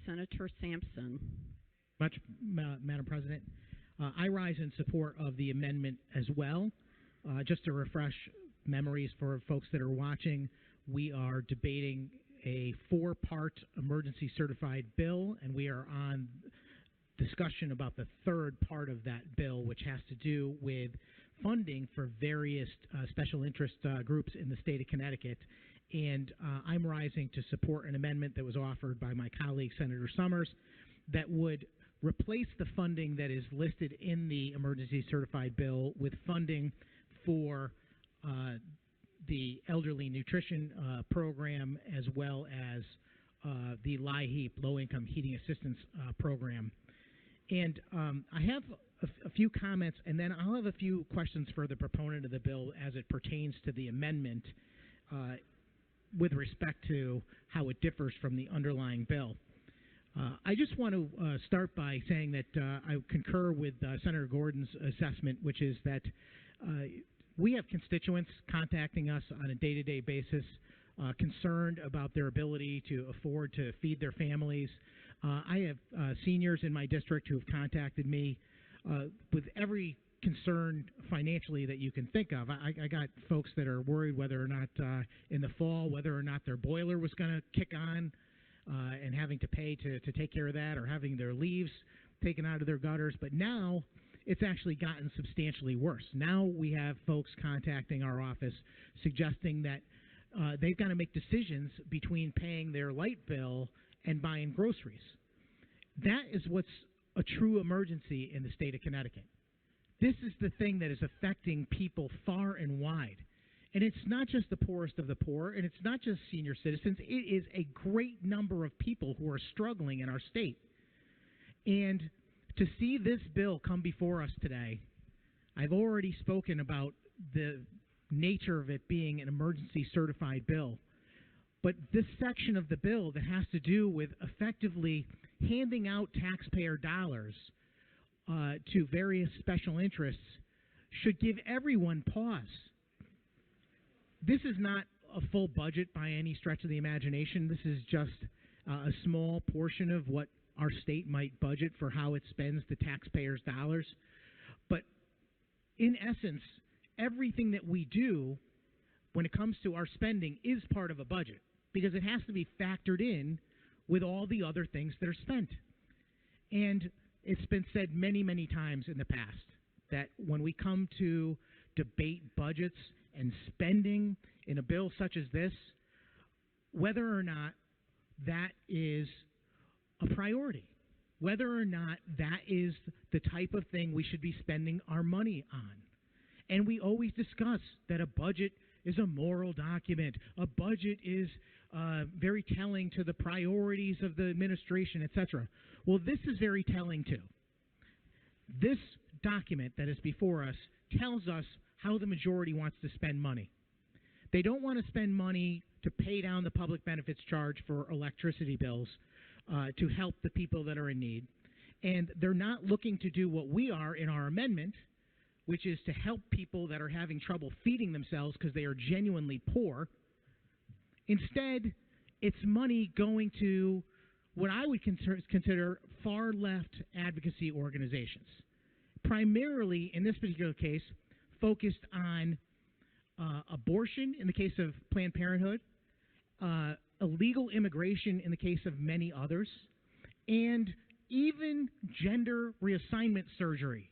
Senator Sampson. Madam President. I rise in support of the amendment as well. Just to refresh memories for folks that are watching, we are debating a 4-part emergency certified bill, and we are on discussion about the third part of that bill, which has to do with funding for various special interest groups in the state of Connecticut. And I'm rising to support an amendment that was offered by my colleague, Senator Summers, that would replace the funding that is listed in the emergency certified bill with funding for the elderly nutrition program, as well as the LIHEAP, low-income heating assistance program. And I have a few comments, and then I'll have a few questions for the proponent of the bill as it pertains to the amendment with respect to how it differs from the underlying bill. I just want to start by saying that I concur with Senator Gordon's assessment, which is that we have constituents contacting us on a day-to-day basis, concerned about their ability to afford to feed their families. I have seniors in my district who have contacted me with every concern financially that you can think of. I got folks that are worried whether or not in the fall, whether or not their boiler was going to kick on, and having to pay to take care of that, or having their leaves taken out of their gutters. But now it's actually gotten substantially worse. Now we have folks contacting our office suggesting that they've got to make decisions between paying their light bill and buying groceries. That is what's a true emergency in the state of Connecticut. This is the thing that is affecting people far and wide. And it's not just the poorest of the poor, and it's not just senior citizens. It is a great number of people who are struggling in our state. And to see this bill come before us today, I've already spoken about the nature of it being an emergency certified bill. But this section of the bill that has to do with effectively handing out taxpayer dollars to various special interests should give everyone pause. This is not a full budget by any stretch of the imagination. This is just a small portion of what our state might budget for how it spends the taxpayers' dollars. But in essence, everything that we do when it comes to our spending is part of a budget, because it has to be factored in with all the other things that are spent. And it's been said many, many times in the past that when we come to debate budgets and spending in a bill such as this, whether or not that is a priority, whether or not that is the type of thing we should be spending our money on. And we always discuss that a budget is a moral document. A budget is very telling to the priorities of the administration, etc. Well, this is very telling too. This document that is before us tells us how the majority wants to spend money. They don't want to spend money to pay down the public benefits charge for electricity bills to help the people that are in need. And they're not looking to do what we are in our amendment, which is to help people that are having trouble feeding themselves because they are genuinely poor. Instead, it's money going to what I would consider far left advocacy organizations, primarily in this particular case focused on abortion in the case of Planned Parenthood, illegal immigration in the case of many others, and even gender reassignment surgery